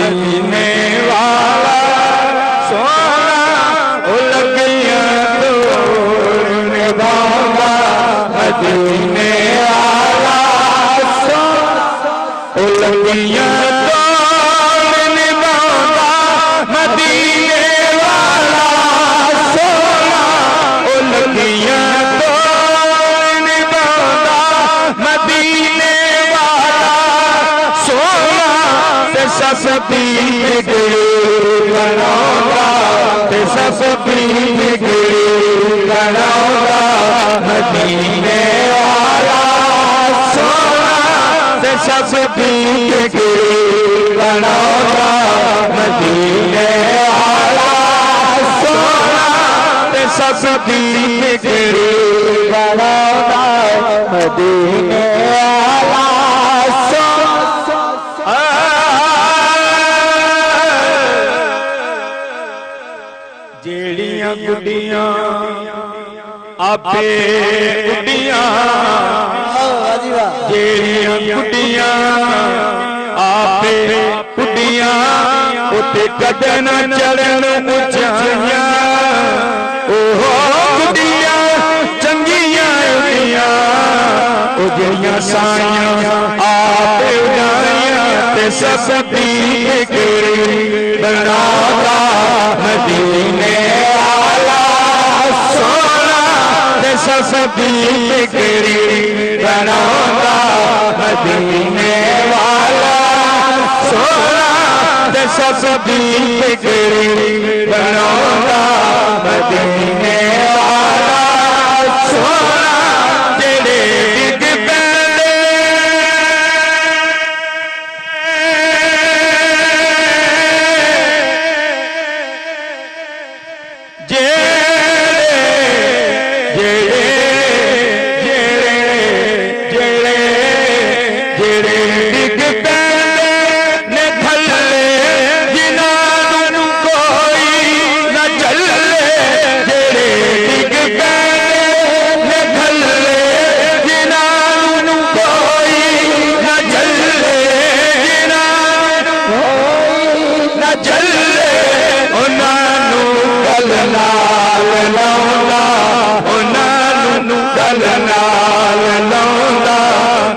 मदीने वाला सोना ओ लगिया तोड़ निभावा मदीने वाला सोना ओ लगिया तोड़ निभावा मदीने वाला सोना ओ लगिया तोड़ निभावा मदीने वाला सोना ते ससती गणौगा ते ससती गणौगा मदीने वाला सोना ते ससती गणौगा मदीने वाला सोना ते ससती गणौगा मदीने वाला जेड़ियां गुड्डियां आपे गुड्डियां जेड़ियां गुड्डियां आपे गुड्डियां उते कदन चढ़न ऊंचाइयां ओहो गुड्डियां चंगियां उड़ियां ओ जेड़ियां साइयां आपे उड़ाइयां ते ससती बनावा मदीने वाला सोना ते ससती बनावा मदीने वाला सोना ते ससती बनावा मदीने वाला सोना जेड़े डिग पैंदे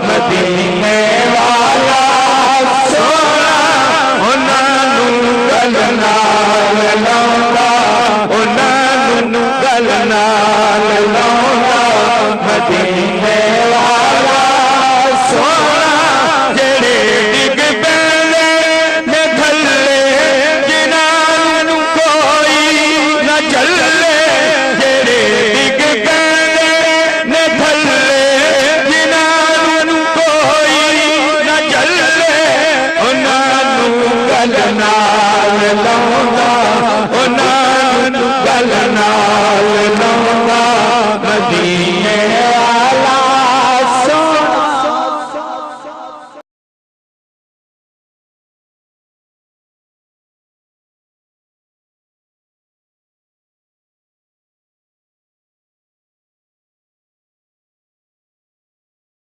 मदीने वाला सोना उन्हां गल नाल लाउंदा उन्हां गल नाल लाउंदा मदीने वाला सोना जेड़े डिग पैंदे ने थल्ले जिन्हां नूं कोई न झल्ले जेड़े डिग पैंदे ने थल्ले गल नाल लाउंदा